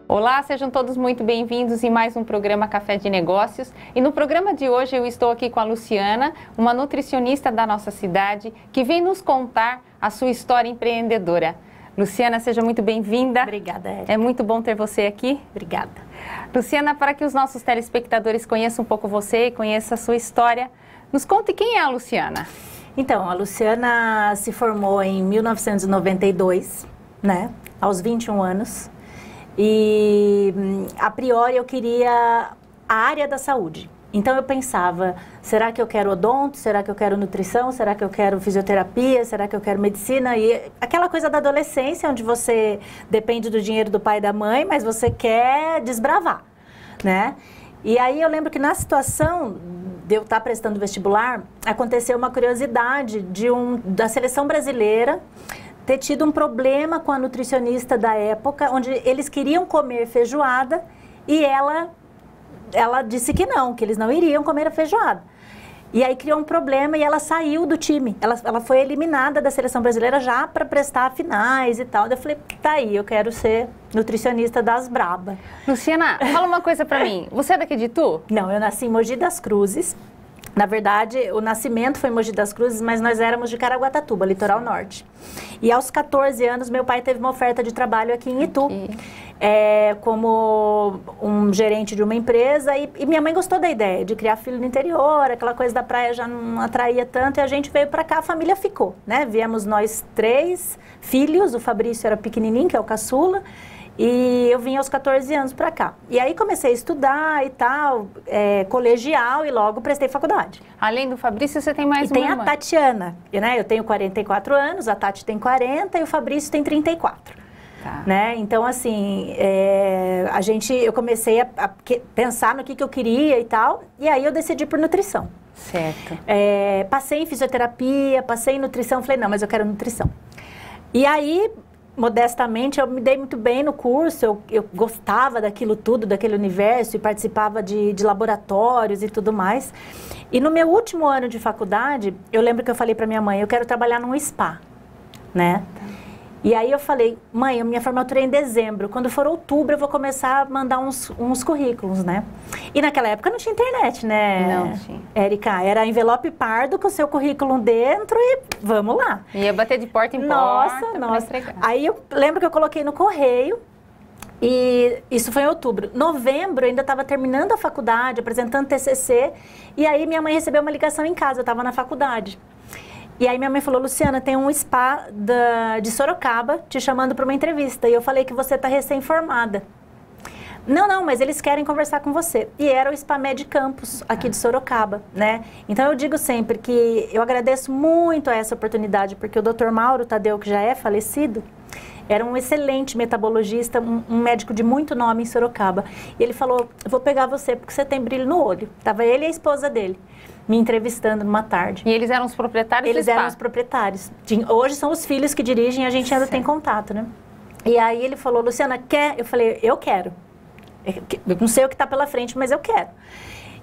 Olá, sejam todos muito bem-vindos em mais um programa Café de Negócios. E no programa de hoje eu estou aqui com a Luciana, uma nutricionista da nossa cidade, que vem nos contar a sua história empreendedora. Luciana, seja muito bem-vinda. Obrigada, Érica. É muito bom ter você aqui. Obrigada. Luciana, para que os nossos telespectadores conheçam um pouco você e conheçam a sua história, nos conte quem é a Luciana. Então, a Luciana se formou em 1992, né? Aos 21 anos. E a priori eu queria a área da saúde. Então eu pensava, será que eu quero odonto? Será que eu quero nutrição? Será que eu quero fisioterapia? Será que eu quero medicina? E aquela coisa da adolescência, onde você depende do dinheiro do pai e da mãe, mas você quer desbravar, né? E aí eu lembro que na situação de eu estar prestando vestibular, aconteceu uma curiosidade da seleção brasileira ter tido um problema com a nutricionista da época, onde eles queriam comer feijoada e ela disse que eles não iriam comer a feijoada. E aí criou um problema e ela saiu do time. Ela foi eliminada da seleção brasileira já para prestar finais e tal. Eu falei, tá aí, eu quero ser nutricionista das braba. Luciana, fala uma coisa pra mim. Você é daqui de Itu? Não, eu nasci em Mogi das Cruzes. Na verdade, o nascimento foi em Mogi das Cruzes, mas nós éramos de Caraguatatuba, litoral norte. E aos 14 anos, meu pai teve uma oferta de trabalho aqui em Itu, como um gerente de uma empresa. E minha mãe gostou da ideia de criar filho no interior, aquela coisa da praia já não atraía tanto. E a gente veio para cá, a família ficou, né? Viemos nós 3 filhos, o Fabrício era pequenininho, que é o caçula. E eu vim aos 14 anos para cá. E aí comecei a estudar e tal, colegial, e logo prestei faculdade. Além do Fabrício, você tem mais uma irmã. E tem a Tatiana, né? Eu tenho 44 anos, a Tati tem 40 e o Fabrício tem 34. Tá. Né? Então, assim, eu comecei a pensar no que eu queria e tal, e aí eu decidi por nutrição. Certo. Passei em fisioterapia, passei em nutrição, falei, não, mas eu quero nutrição. E aí, modestamente, eu me dei muito bem no curso, eu gostava daquilo tudo, daquele universo, e participava de laboratórios e tudo mais. E no meu último ano de faculdade, eu lembro que eu falei para minha mãe, eu quero trabalhar num spa, né? E aí eu falei, mãe, a minha formatura é em dezembro, quando for outubro eu vou começar a mandar uns currículos, né? E naquela época não tinha internet, né? Não tinha. Érica, era envelope pardo com o seu currículo dentro e vamos lá. Ia bater de porta em porta. Nossa. Aí eu lembro que eu coloquei no correio e isso foi em outubro. Novembro eu ainda estava terminando a faculdade, apresentando TCC, e aí minha mãe recebeu uma ligação em casa, eu estava na faculdade. E aí minha mãe falou, Luciana, tem um spa de Sorocaba te chamando para uma entrevista. E eu falei que você está recém-formada. Não, mas eles querem conversar com você. E era o Spa Med Campus, aqui de Sorocaba, né? Então eu digo sempre que eu agradeço muito a essa oportunidade, porque o Dr. Mauro Tadeu, que já é falecido, era um excelente metabologista, um médico de muito nome em Sorocaba. E ele falou, eu vou pegar você porque você tem brilho no olho. Tava ele e a esposa dele me entrevistando numa tarde. E eles eram os proprietários Eles do spa? eram os proprietários. Hoje são os filhos que dirigem, a gente ainda tem contato, né? E aí ele falou, Luciana, quer? Eu falei, eu quero. Eu não sei o que está pela frente, mas eu quero.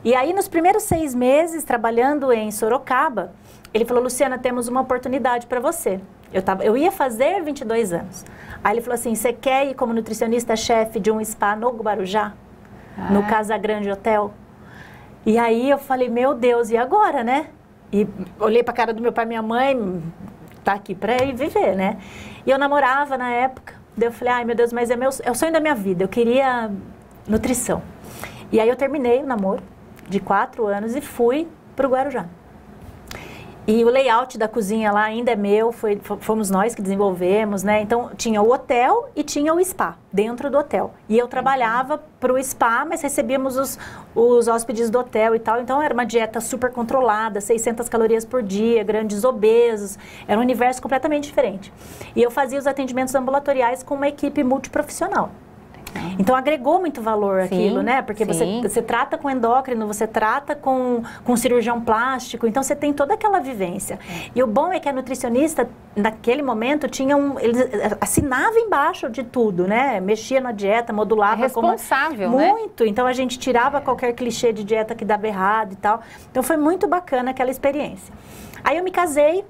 E aí, nos primeiros 6 meses, trabalhando em Sorocaba, ele falou, Luciana, temos uma oportunidade para você. Eu ia fazer 22 anos. Aí ele falou assim, você quer ir como nutricionista-chefe de um spa no Guarujá? No Casa Grande Hotel? E aí eu falei, meu Deus, e agora, né? E olhei para a cara do meu pai e minha mãe, tá aqui para ir viver, né? E eu namorava na época. Daí eu falei, ai meu Deus, mas é o sonho da minha vida, eu queria nutrição. E aí eu terminei o namoro de 4 anos e fui para o Guarujá. E o layout da cozinha lá ainda é meu, fomos nós que desenvolvemos, né? Então, tinha o hotel e tinha o spa dentro do hotel. E eu trabalhava para o spa, mas recebíamos os hóspedes do hotel e tal. Então, era uma dieta super controlada, 600 calorias por dia, grandes obesos. Era um universo completamente diferente. E eu fazia os atendimentos ambulatoriais com uma equipe multiprofissional. Então agregou muito valor aquilo, né? Porque você trata com endócrino, você trata com cirurgião plástico, então você tem toda aquela vivência. E o bom é que a nutricionista, naquele momento, ele assinava embaixo de tudo, né? Mexia na dieta, modulava. Responsável, né? Muito. Então a gente tirava qualquer clichê de dieta que dava errado e tal. Então foi muito bacana aquela experiência. Aí eu me casei,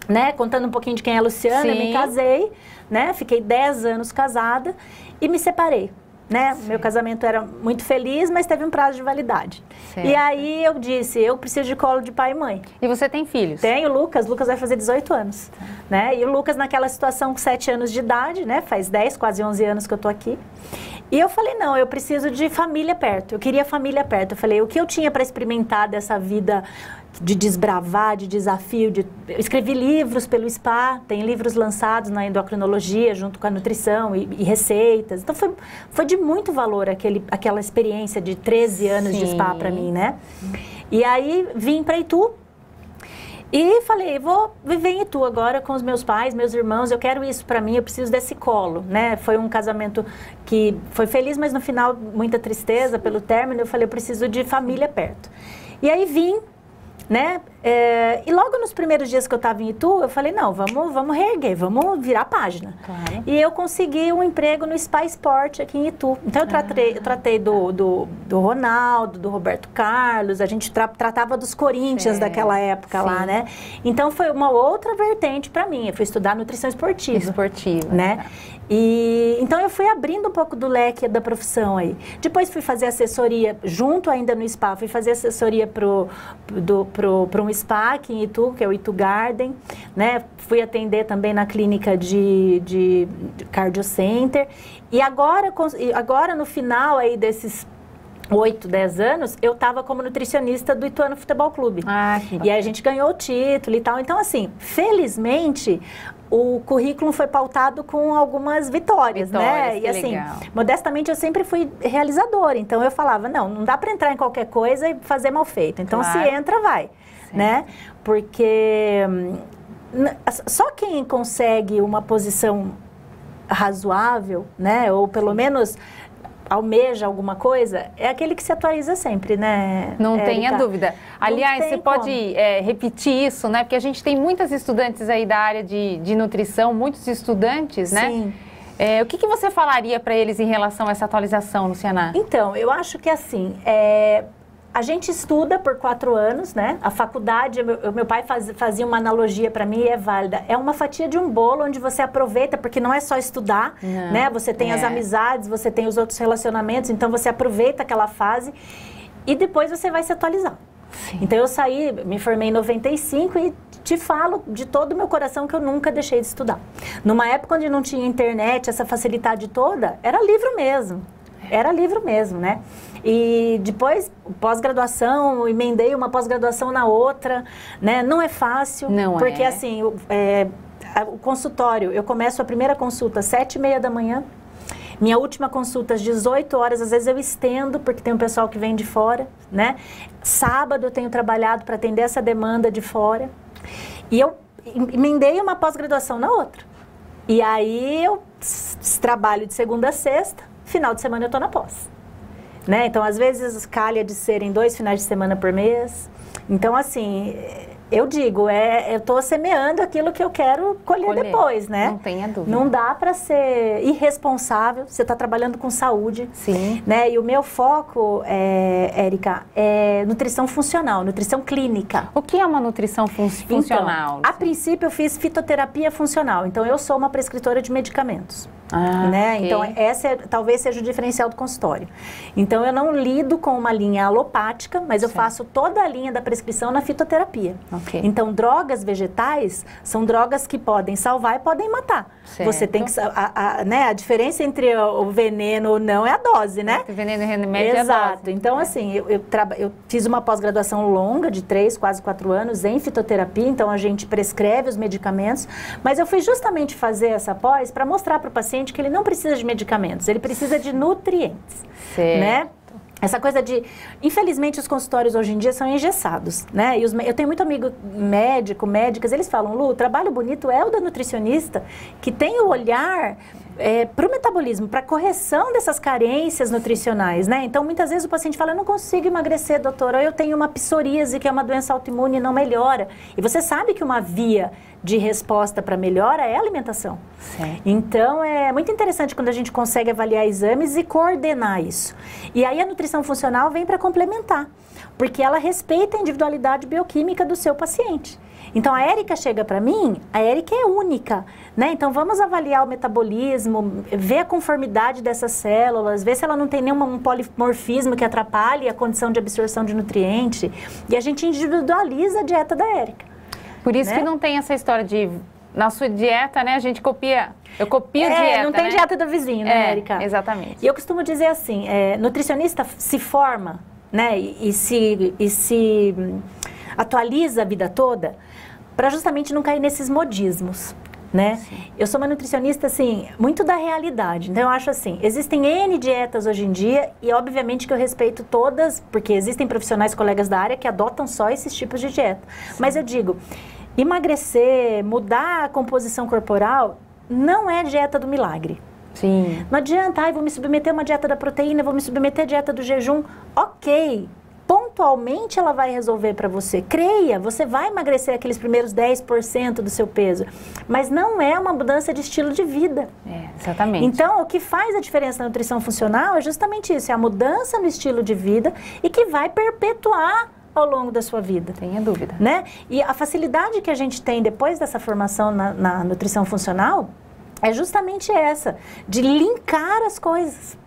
né? Contando um pouquinho de quem é a Luciana, eu me casei, né? Fiquei 10 anos casada e me separei, né? Meu casamento era muito feliz, mas teve um prazo de validade. Certo. E aí eu disse, eu preciso de colo de pai e mãe. E você tem filhos? Tenho, o Lucas vai fazer 18 anos, né? E o Lucas naquela situação com 7 anos de idade, né? Faz 10, quase 11 anos que eu tô aqui. E eu falei, não, eu preciso de família perto, eu queria família perto. Eu falei, o que eu tinha para experimentar dessa vida de desbravar, de desafio, eu escrevi livros pelo SPA, tem livros lançados na endocrinologia, junto com a nutrição e receitas. Então, foi de muito valor aquela experiência de 13 anos de SPA para mim, né? E aí, vim para Itu e falei, vou viver em Itu agora com os meus pais, meus irmãos, eu quero isso para mim, eu preciso desse colo, né? Foi um casamento que foi feliz, mas no final, muita tristeza pelo término. Eu falei, eu preciso de família perto. E aí, vim, né? E logo nos primeiros dias que eu estava em Itu, eu falei, não, vamos reerguer, vamos virar a página. Claro. E eu consegui um emprego no Spa Sport aqui em Itu. Então eu tratei do Ronaldo, do Roberto Carlos, a gente tratava dos Corinthians daquela época lá, né? Então foi uma outra vertente para mim, eu fui estudar nutrição esportiva. Né? Tá. E então eu fui abrindo um pouco do leque da profissão aí. Depois fui fazer assessoria, junto ainda no spa, fui fazer assessoria para um spa aqui em Itu, que é o Itu Garden, né? Fui atender também na clínica de Cardio Center. E agora no final aí desses 8, 10 anos, eu estava como nutricionista do Ituano Futebol Clube. E aí a gente ganhou o título e tal. Então, assim, felizmente, o currículo foi pautado com algumas vitórias, né? E assim, modestamente, eu sempre fui realizadora. Então, eu falava, não dá para entrar em qualquer coisa e fazer mal feito. Então, se entra, vai, né? Porque só quem consegue uma posição razoável, né? Ou pelo menos almeja alguma coisa, é aquele que se atualiza sempre, né? Não tenha dúvida. Aliás, você pode repetir isso, né? Porque a gente tem muitas estudantes aí da área de nutrição, muitos estudantes, né? Sim. O que você falaria para eles em relação a essa atualização, Luciana? Então, eu acho que assim, a gente estuda por 4 anos, né? A faculdade, meu pai fazia uma analogia para mim e é válida. É uma fatia de um bolo onde você aproveita, porque não é só estudar, né? Você tem as amizades, você tem os outros relacionamentos, então você aproveita aquela fase e depois você vai se atualizar. Sim. Então eu me formei em 95 e te falo de todo o meu coração que eu nunca deixei de estudar. Numa época onde não tinha internet, essa facilidade toda, era livro mesmo. Era livro mesmo, né? E depois, pós-graduação, emendei uma pós-graduação na outra, né? Não é fácil, porque assim, o consultório, eu começo a primeira consulta às 7h30 da manhã, minha última consulta às 18 horas, às vezes eu estendo, porque tem um pessoal que vem de fora, né? Sábado eu tenho trabalhado para atender essa demanda de fora, e eu emendei uma pós-graduação na outra. E aí eu trabalho de segunda a sexta, final de semana eu tô na pós. Né? Então, às vezes, calha de serem 2 finais de semana por mês. Então, assim, eu digo, eu estou semeando aquilo que eu quero colher depois, né? Não tenha dúvida. Não dá para ser irresponsável, você está trabalhando com saúde. Sim. Né? E o meu foco, Érica, é nutrição funcional, nutrição clínica. O que é uma nutrição funcional? Então, a princípio, eu fiz fitoterapia funcional. Então, eu sou uma prescritora de medicamentos. Né? Okay. Então, talvez seja o diferencial do consultório. Então, eu não lido com uma linha alopática, mas eu faço toda a linha da prescrição na fitoterapia. Okay. Então, drogas vegetais são drogas que podem salvar e podem matar. Certo. Você tem que... né? A diferença entre o veneno ou não é a dose, né? O veneno e o remédio Exato. É a dose. Então, assim, eu fiz uma pós-graduação longa, de 3, quase 4 anos, em fitoterapia. Então, a gente prescreve os medicamentos. Mas eu fui justamente fazer essa pós para mostrar para o paciente que ele não precisa de medicamentos, ele precisa de nutrientes, né? Essa coisa de... Infelizmente, os consultórios hoje em dia são engessados, né? E eu tenho muito amigo médicas, eles falam, Lu, o trabalho bonito é o da nutricionista, que tem o olhar para o metabolismo, para a correção dessas carências nutricionais, né? Então, muitas vezes o paciente fala, eu não consigo emagrecer, doutora, ou eu tenho uma psoríase, que é uma doença autoimune e não melhora. E você sabe que uma via de resposta para melhora é a alimentação. Certo. Então, é muito interessante quando a gente consegue avaliar exames e coordenar isso. E aí a nutrição funcional vem para complementar, porque ela respeita a individualidade bioquímica do seu paciente. Então, a Érica chega para mim, a Érica é única, né? Então, vamos avaliar o metabolismo, ver a conformidade dessas células, ver se ela não tem nenhum polimorfismo que atrapalhe a condição de absorção de nutriente. E a gente individualiza a dieta da Érica. Por isso, né, que não tem essa história de, na sua dieta, né, a gente copia, eu copio dieta, não tem, né, dieta do vizinho, né, Érica? Exatamente. E eu costumo dizer assim, nutricionista se forma, né, e se atualiza a vida toda, para justamente não cair nesses modismos, né? Sim. Eu sou uma nutricionista, assim, muito da realidade. Então, eu acho assim, existem N dietas hoje em dia e, obviamente, que eu respeito todas, porque existem profissionais, colegas da área que adotam só esses tipos de dieta. Sim. Mas eu digo, emagrecer, mudar a composição corporal, não é dieta do milagre. Sim. Não adianta, vou me submeter a uma dieta da proteína, vou me submeter à dieta do jejum. Ok. Pontualmente ela vai resolver para você. Creia, você vai emagrecer aqueles primeiros 10% do seu peso. Mas não é uma mudança de estilo de vida. Exatamente. Então, o que faz a diferença na nutrição funcional é justamente isso, é a mudança no estilo de vida e que vai perpetuar ao longo da sua vida. Tenha dúvida. Né? E a facilidade que a gente tem depois dessa formação na nutrição funcional é justamente essa, de linkar as coisas.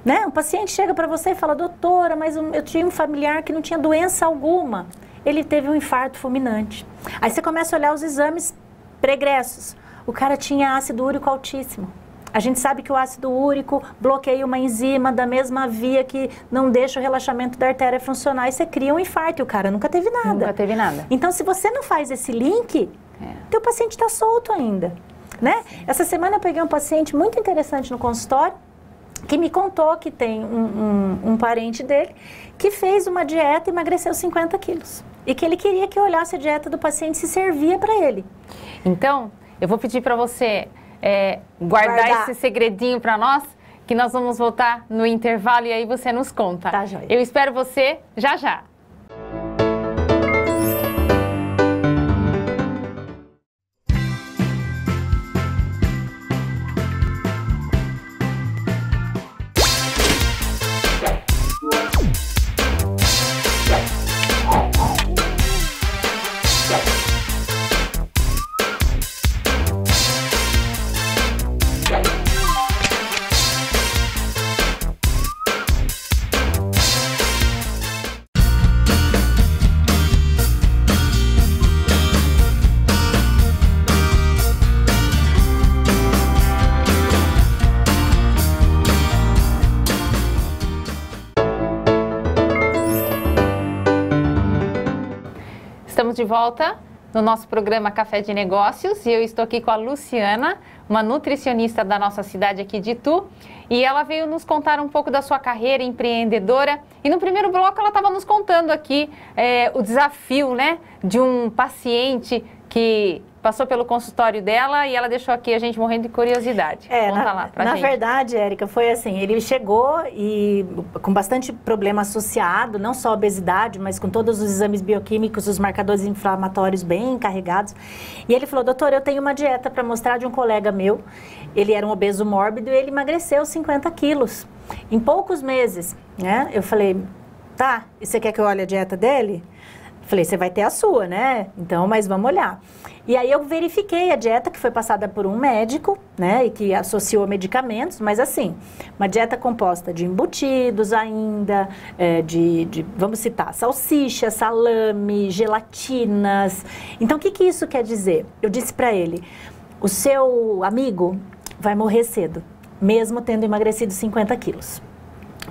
Né? Um paciente chega para você e fala, doutora, mas eu tinha um familiar que não tinha doença alguma. Ele teve um infarto fulminante. Aí você começa a olhar os exames pregressos. O cara tinha ácido úrico altíssimo. A gente sabe que o ácido úrico bloqueia uma enzima da mesma via que não deixa o relaxamento da artéria funcionar e você cria um infarto e o cara nunca teve nada. Nunca teve nada. Então, se você não faz esse link, teu paciente está solto ainda. Né? Essa semana eu peguei um paciente muito interessante no consultório, que me contou que tem um parente dele que fez uma dieta e emagreceu 50 quilos. E que ele queria que eu olhasse a dieta do paciente se servia para ele. Então, eu vou pedir para você guardar esse segredinho para nós, que nós vamos voltar no intervalo e aí você nos conta. Tá, joia. Eu espero você já já. Estamos de volta no nosso programa Café de Negócios e eu estou aqui com a Luciana, uma nutricionista da nossa cidade aqui de Itu, e ela veio nos contar um pouco da sua carreira empreendedora. E no primeiro bloco ela estava nos contando aqui o desafio, né, de um paciente que passou pelo consultório dela e ela deixou aqui a gente morrendo de curiosidade. Conta lá pra gente. Na verdade, Érica, foi assim, ele chegou e com bastante problema associado, não só a obesidade, mas com todos os exames bioquímicos, os marcadores inflamatórios bem carregados. E ele falou, doutor, eu tenho uma dieta para mostrar de um colega meu. Ele era um obeso mórbido e ele emagreceu 50 quilos em poucos meses, né? Eu falei, tá, e você quer que eu olhe a dieta dele? Falei, você vai ter a sua, né? Então, mas vamos olhar. E aí eu verifiquei a dieta que foi passada por um médico, né? E que associou medicamentos, mas assim, uma dieta composta de embutidos ainda, vamos citar, salsicha, salame, gelatinas. Então, o que isso quer dizer? Eu disse para ele, o seu amigo vai morrer cedo, mesmo tendo emagrecido 50 quilos.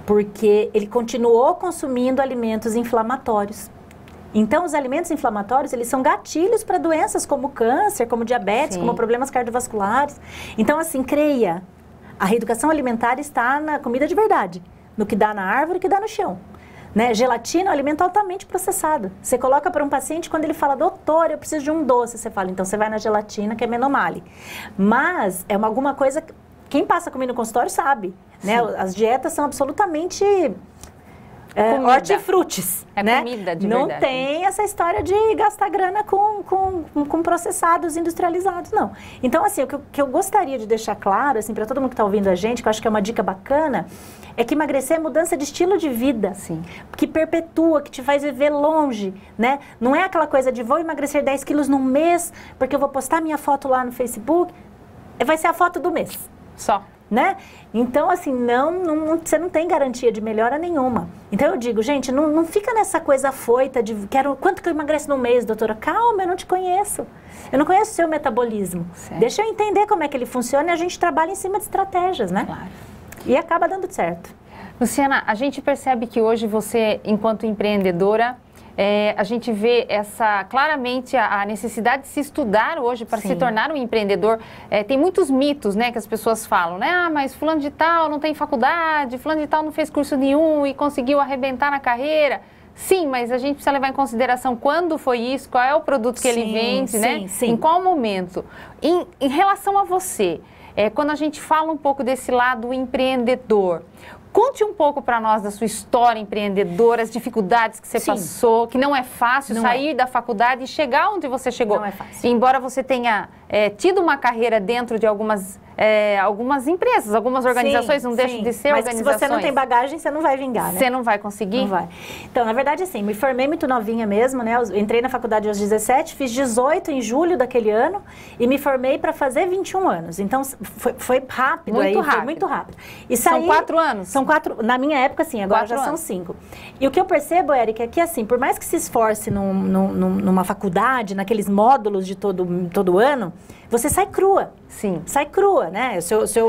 Porque ele continuou consumindo alimentos inflamatórios. Então, os alimentos inflamatórios, eles são gatilhos para doenças como câncer, como diabetes, como problemas cardiovasculares. Então, assim, creia, a reeducação alimentar está na comida de verdade, no que dá na árvore e no que dá no chão. Né? Gelatina é um alimento altamente processado. Você coloca para um paciente, quando ele fala, doutor, eu preciso de um doce, você fala, então você vai na gelatina, que é menomale. Mas é alguma coisa quem passa comigo no consultório sabe, né? As dietas são absolutamente hortifrutis, né? Comida de não verdade. Tem essa história de gastar grana com processados industrializados, não. Então, assim, o que eu gostaria de deixar claro, assim, para todo mundo que está ouvindo a gente, que eu acho que é uma dica bacana, é que emagrecer é mudança de estilo de vida. Sim. Que perpetua, que te faz viver longe, né? Não é aquela coisa de vou emagrecer 10 quilos num mês, porque eu vou postar minha foto lá no Facebook. Vai ser a foto do mês. Só. Né? Então, assim, você não tem garantia de melhora nenhuma. Então, eu digo, gente, não fica nessa coisa afoita de quanto que eu emagreço no mês, doutora? Calma, eu não te conheço. Eu não conheço o seu metabolismo. Certo. Deixa Deixa eu entender como é que ele funciona e a gente trabalha em cima de estratégias, né? Claro. E acaba dando certo. Luciana, a gente percebe que hoje você, enquanto empreendedora, a gente vê claramente a necessidade de se estudar hoje para se tornar um empreendedor. Tem muitos mitos, né, que as pessoas falam, né? Ah, mas fulano de tal não tem faculdade, fulano de tal não fez curso nenhum e conseguiu arrebentar na carreira. Sim, mas a gente precisa levar em consideração quando foi isso, qual é o produto que ele vende, né? Em qual momento. Em relação a você, quando a gente fala um pouco desse lado empreendedor, conte um pouco para nós da sua história empreendedora, as dificuldades que você passou, que não é fácil sair da faculdade e chegar onde você chegou. Não é fácil. Embora você tenha tido uma carreira dentro de algumas empresas, algumas organizações, não deixa de ser mas organizações. Mas se você não tem bagagem, você não vai vingar, né? Você não vai conseguir? Não vai. Então, na verdade, assim, me formei muito novinha mesmo, né? Eu entrei na faculdade aos 17, fiz 18 em julho daquele ano e me formei para fazer 21 anos. Então, foi rápido. Foi muito rápido. E são 4 anos? São 4, na minha época, sim, agora já são 5. E o que eu percebo, Érica, é que, assim, por mais que se esforce numa faculdade, naqueles módulos de todo ano, você sai crua. Sim. Sai crua, né?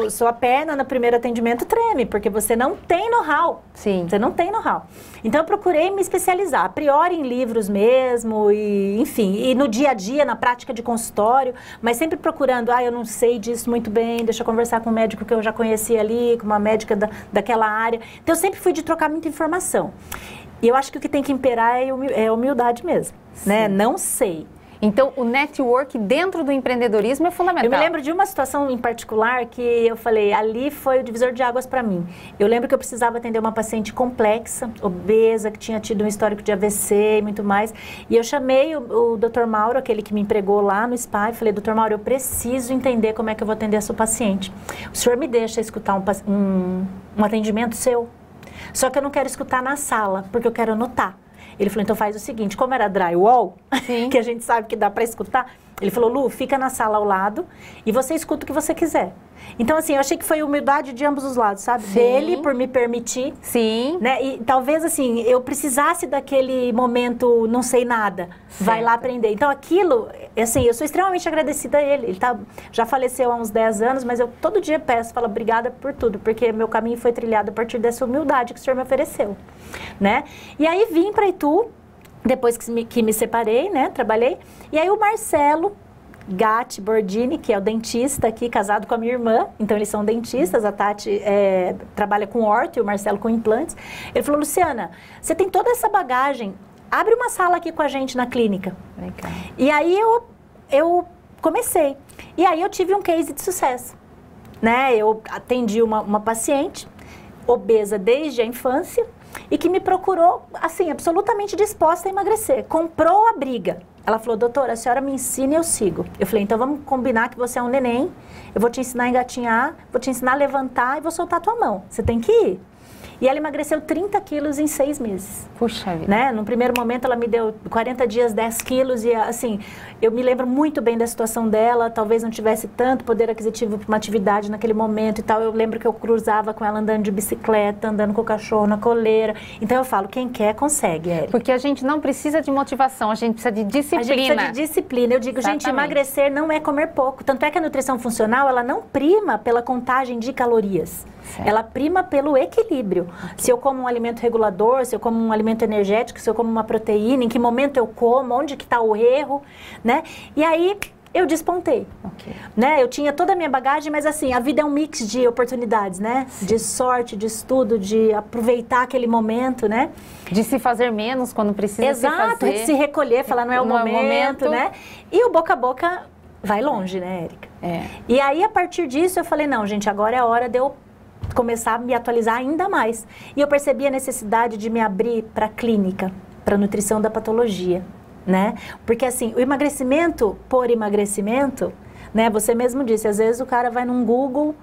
Sua perna no primeiro atendimento treme, porque você não tem know-how. Sim. Você não tem know-how. Então, eu procurei me especializar, a priori em livros mesmo, e, enfim, e no dia a dia, na prática de consultório, mas sempre procurando, eu não sei disso muito bem, deixa eu conversar com um médico que eu já conheci ali, com uma médica daquela área. Então, eu sempre fui de trocar muita informação. E eu acho que o que tem que imperar é humildade mesmo, né? Não sei. Então, o network dentro do empreendedorismo é fundamental. Eu me lembro de uma situação em particular que eu falei, ali foi o divisor de águas para mim. Eu lembro que eu precisava atender uma paciente complexa, obesa, que tinha tido um histórico de AVC e muito mais. E eu chamei o Dr. Mauro, aquele que me empregou lá no spa, e falei, Dr. Mauro, eu preciso entender como é que eu vou atender a sua paciente. O senhor me deixa escutar um atendimento seu? Só que eu não quero escutar na sala, porque eu quero anotar. Ele falou, então faz o seguinte, como era drywall, que a gente sabe que dá para escutar, ele falou, Lu, fica na sala ao lado e você escuta o que você quiser. Então, assim, eu achei que foi humildade de ambos os lados, sabe? Sim. Dele, por me permitir. Sim. Né? E talvez, assim, eu precisasse daquele momento não sei nada. Certo. Vai lá aprender. Então, aquilo, assim, eu sou extremamente agradecida a ele. Ele já faleceu há uns 10 anos, mas eu todo dia peço, falo, obrigada por tudo, porque meu caminho foi trilhado a partir dessa humildade que o senhor me ofereceu, né? E aí, vim para Itu, depois que me separei, né? Trabalhei. E aí, o Marcelo Gatti Bordini, que é o dentista aqui, casado com a minha irmã, então eles são dentistas, a Tati trabalha com orto e o Marcelo com implantes. Ele falou, Luciana, você tem toda essa bagagem, abre uma sala aqui com a gente na clínica. Legal. E aí eu comecei. E aí eu tive um case de sucesso, né? Eu atendi uma paciente obesa desde a infância e que me procurou, assim, absolutamente disposta a emagrecer. Comprou a briga. Ela falou, doutora, a senhora me ensina e eu sigo. Eu falei, então vamos combinar que você é um neném, eu vou te ensinar a engatinhar, vou te ensinar a levantar e vou soltar a tua mão. Você tem que ir. E ela emagreceu 30 quilos em 6 meses. Puxa vida. Né? No primeiro momento, ela me deu 40 dias, 10 quilos. E, assim, eu me lembro muito bem da situação dela. Talvez não tivesse tanto poder aquisitivo para uma atividade naquele momento e tal. Eu lembro que eu cruzava com ela andando de bicicleta, andando com o cachorro na coleira. Então, eu falo, quem quer, consegue, Érica. Porque a gente não precisa de motivação, a gente precisa de disciplina. A gente precisa de disciplina. Eu digo, Exatamente. Gente, emagrecer não é comer pouco. Tanto é que a nutrição funcional, ela não prima pela contagem de calorias. Certo. Ela prima pelo equilíbrio. Okay. Se eu como um alimento regulador, se eu como um alimento energético, se eu como uma proteína, em que momento eu como, onde que está o erro, né? E aí eu despontei. Okay. Né? Eu tinha toda a minha bagagem, mas assim, a vida é um mix de oportunidades, né? Sim. De sorte, de estudo, de aproveitar aquele momento, né? De se fazer menos quando precisa se fazer. Exato, de se recolher, falar não é o momento, né? E o boca a boca vai longe, né, Érica? E aí, a partir disso, eu falei, não, gente, agora é a hora de eu começar a me atualizar ainda mais. E eu percebi a necessidade de me abrir para a clínica, para a nutrição da patologia, né? Porque, assim, o emagrecimento por emagrecimento, né? Você mesmo disse, às vezes o cara vai num Google,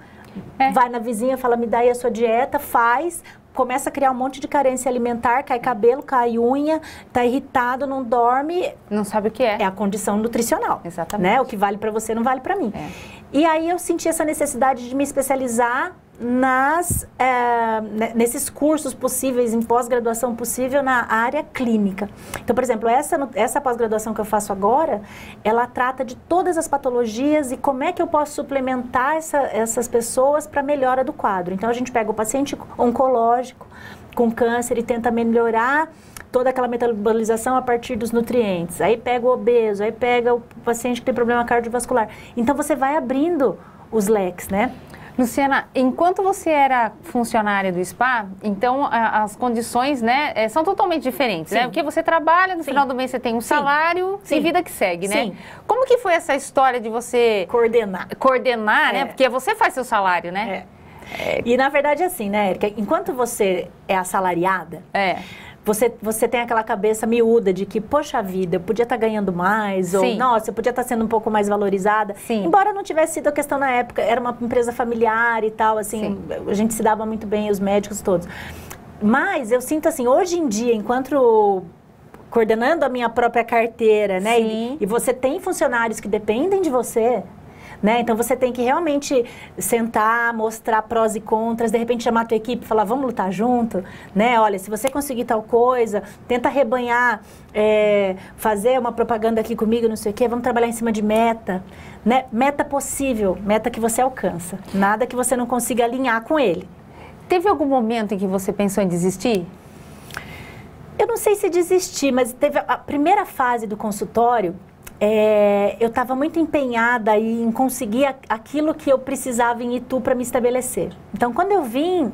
vai na vizinha, fala, me dá aí a sua dieta, faz, começa a criar um monte de carência alimentar, cai cabelo, cai unha, tá irritado, não dorme. Não sabe o que é. É a condição nutricional. Exatamente. Né? O que vale para você não vale para mim. E aí eu senti essa necessidade de me especializar nesses cursos possíveis, em pós-graduação possível na área clínica. Então, por exemplo, essa pós-graduação que eu faço agora, ela trata de todas as patologias e como é que eu posso suplementar essas pessoas para a melhora do quadro. Então, a gente pega o paciente oncológico com câncer e tenta melhorar toda aquela metabolização a partir dos nutrientes. Aí pega o obeso, aí pega o paciente que tem problema cardiovascular. Então, você vai abrindo os leques, né? Luciana, enquanto você era funcionária do spa, então as condições, né, são totalmente diferentes, né? Porque você trabalha, no final do mês você tem um salário e vida que segue, né? Como que foi essa história de você coordenar, né? Porque você faz seu salário, né? E na verdade assim, né, Érica? Enquanto você é assalariada, você tem aquela cabeça miúda de que, poxa vida, eu podia estar ganhando mais, ou, nossa, eu podia estar sendo um pouco mais valorizada. Embora não tivesse sido a questão na época, era uma empresa familiar e tal, assim, a gente se dava muito bem, os médicos todos. Mas eu sinto assim, hoje em dia, enquanto coordenando a minha própria carteira, né, e você tem funcionários que dependem de você, né? Então, você tem que realmente sentar, mostrar prós e contras, de repente chamar a tua equipe e falar, vamos lutar junto, né? Olha, se você conseguir tal coisa, tenta rebanhar, fazer uma propaganda aqui comigo, não sei o quê, vamos trabalhar em cima de meta, né? Meta possível, meta que você alcança, nada que você não consiga alinhar com ele. Teve algum momento em que você pensou em desistir? Eu não sei se desistir, mas teve a primeira fase do consultório. Eu estava muito empenhada em conseguir aquilo que eu precisava em Itu para me estabelecer. Então, quando eu vim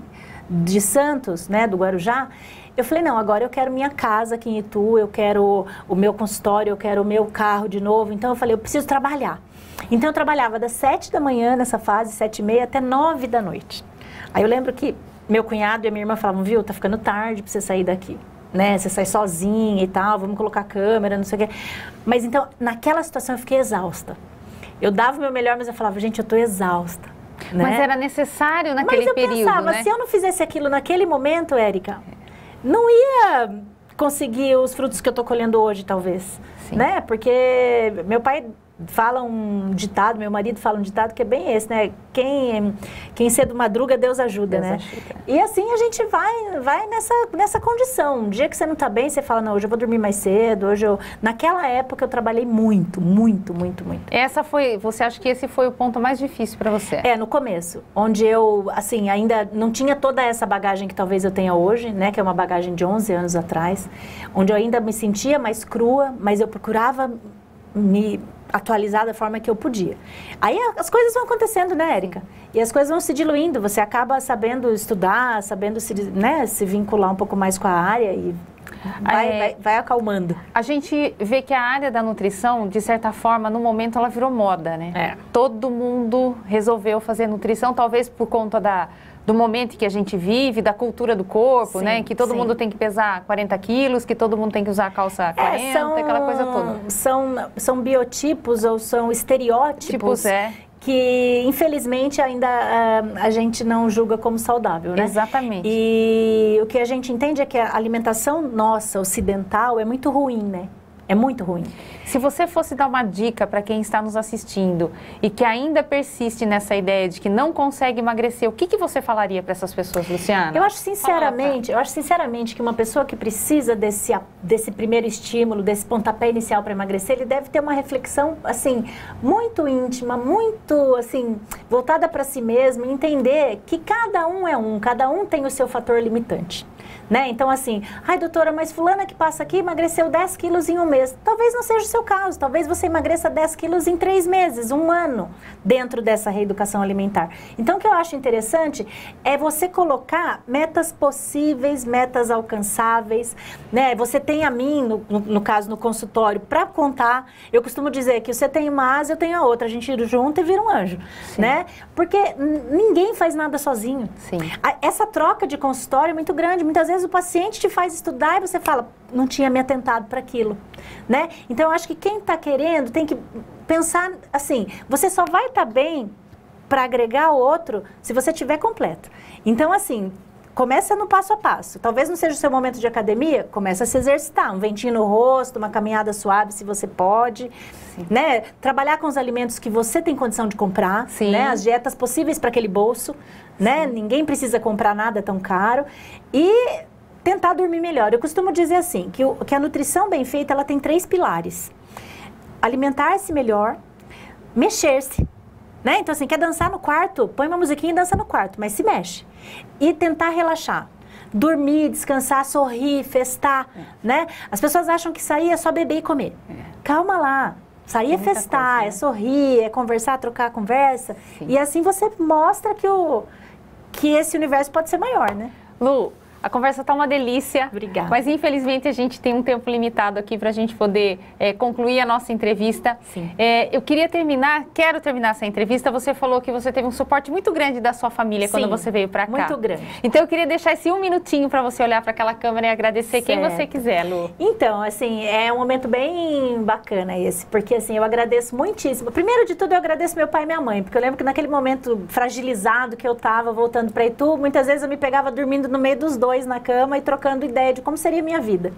de Santos, né, do Guarujá, eu falei, não, agora eu quero minha casa aqui em Itu, eu quero o meu consultório, eu quero o meu carro de novo. Então, eu falei, eu preciso trabalhar. Então, eu trabalhava das 7 da manhã nessa fase, 7h30, até 9 da noite. Aí eu lembro que meu cunhado e a minha irmã falavam, viu, tá ficando tarde para você sair daqui. Né, você sai sozinha e tal, vamos colocar câmera, não sei o quê. Mas então, naquela situação eu fiquei exausta. Eu dava o meu melhor, mas eu falava, gente, eu tô exausta. Né? Mas era necessário naquele período, Mas eu pensava, né? Se eu não fizesse aquilo naquele momento, Érica, não ia conseguir os frutos que eu tô colhendo hoje, talvez. Né? Porque meu pai fala um ditado, meu marido fala um ditado que é bem esse, né? Quem cedo madruga, Deus ajuda, né? E assim a gente vai nessa condição. Um dia que você não tá bem, você fala, não, hoje eu vou dormir mais cedo, Naquela época eu trabalhei muito. Você acha que esse foi o ponto mais difícil para você? No começo, onde eu, assim, ainda não tinha toda essa bagagem que talvez eu tenha hoje, né? Que é uma bagagem de 11 anos atrás, onde eu ainda me sentia mais crua, mas eu procurava me atualizar da forma que eu podia. Aí as coisas vão acontecendo, né, Érica? E as coisas vão se diluindo, você acaba sabendo estudar, sabendo se vincular um pouco mais com a área e vai acalmando. A gente vê que a área da nutrição, de certa forma, no momento ela virou moda, né? Todo mundo resolveu fazer nutrição, talvez por conta do momento que a gente vive, da cultura do corpo, né? Que todo mundo tem que pesar 40 quilos, que todo mundo tem que usar calça 40, aquela coisa toda. São biotipos ou são estereótipos que, infelizmente, ainda a gente não julga como saudável, né? Exatamente. E o que a gente entende é que a alimentação nossa, ocidental, é muito ruim, né? É muito ruim. Se você fosse dar uma dica para quem está nos assistindo e que ainda persiste nessa ideia de que não consegue emagrecer, o que você falaria para essas pessoas, Luciana? Eu acho sinceramente que uma pessoa que precisa desse primeiro estímulo, desse pontapé inicial para emagrecer, ele deve ter uma reflexão, assim, muito íntima, muito, assim, voltada para si mesmo, entender que cada um tem o seu fator limitante. Né? Então, assim, ai, doutora, mas fulana que passa aqui emagreceu 10 quilos em um mês. Talvez não seja o seu caso, talvez você emagreça 10 quilos em 3 meses, 1 ano, dentro dessa reeducação alimentar. Então, o que eu acho interessante é você colocar metas possíveis, metas alcançáveis, né? Você tem a mim, no caso, no consultório, para contar. Eu costumo dizer que você tem uma asa, eu tenho a outra, a gente junta e vira um anjo, né? Porque ninguém faz nada sozinho. Sim. Essa troca de consultório é muito grande. Muitas vezes o paciente te faz estudar e você fala, não tinha me atentado para aquilo, né? Então, eu acho que quem está querendo tem que pensar assim, você só vai estar bem para agregar o outro se você estiver completo. Então, assim, começa no passo a passo. Talvez não seja o seu momento de academia, começa a se exercitar. Um ventinho no rosto, uma caminhada suave, se você pode, né? Trabalhar com os alimentos que você tem condição de comprar, né? As dietas possíveis para aquele bolso, né? Ninguém precisa comprar nada tão caro. E tentar dormir melhor. Eu costumo dizer assim, que a nutrição bem feita, ela tem 3 pilares. Alimentar-se melhor, mexer-se, né? Então, assim, quer dançar no quarto? Põe uma musiquinha e dança no quarto, mas se mexe. E tentar relaxar. Dormir, descansar, sorrir, festar, né? As pessoas acham que sair é só beber e comer. Calma lá. Sair é festar, coisa, né? É sorrir, é conversar, trocar a conversa. Sim. E assim você mostra que esse universo pode ser maior, né? Lu, a conversa está uma delícia. Obrigada. Mas, infelizmente, a gente tem um tempo limitado aqui para a gente poder concluir a nossa entrevista. Sim. Eu quero terminar essa entrevista. Você falou que você teve um suporte muito grande da sua família. Sim, quando você veio para cá. Muito grande. Então, eu queria deixar esse 1 minutinho para você olhar para aquela câmera e agradecer quem você quiser, Lu. Então, assim, é um momento bem bacana esse, porque, assim, eu agradeço muitíssimo. Primeiro de tudo, eu agradeço meu pai e minha mãe, porque eu lembro que naquele momento fragilizado que eu estava voltando para Itu, muitas vezes eu me pegava dormindo no meio dos dois na cama e trocando ideia de como seria a minha vida.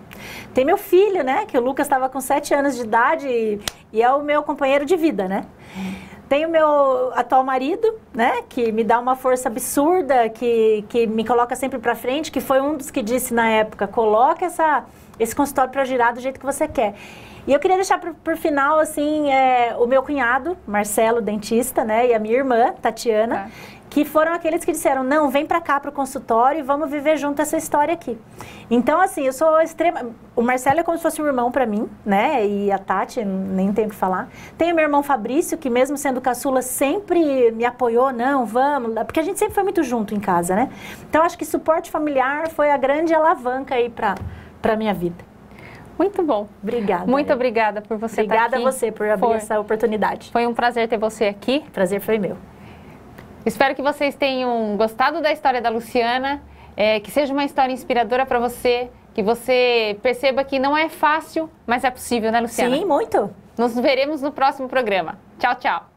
Tem meu filho, né, que o Lucas estava com 7 anos de idade e é o meu companheiro de vida, né? Tem o meu atual marido, né, que me dá uma força absurda, que me coloca sempre para frente, que foi um dos que disse na época, coloca esse consultório para girar do jeito que você quer. E eu queria deixar por final, assim, o meu cunhado, Marcelo, dentista, né, e a minha irmã, Tatiana, que foram aqueles que disseram, não, vem pra cá pro consultório e vamos viver junto essa história aqui. Então, assim, eu sou extrema... O Marcelo é como se fosse um irmão pra mim, né? E a Tati, nem tenho o que falar. Tem o meu irmão Fabrício, que mesmo sendo caçula, sempre me apoiou, não, vamos... Porque a gente sempre foi muito junto em casa, né? Então, acho que suporte familiar foi a grande alavanca aí pra minha vida. Muito bom. Obrigada. Muito obrigada por você estar aqui. Obrigada a você por abrir essa oportunidade. Foi um prazer ter você aqui. O prazer foi meu. Espero que vocês tenham gostado da história da Luciana, que seja uma história inspiradora para você, que você perceba que não é fácil, mas é possível, né, Luciana? Sim, muito. Nos veremos no próximo programa. Tchau, tchau.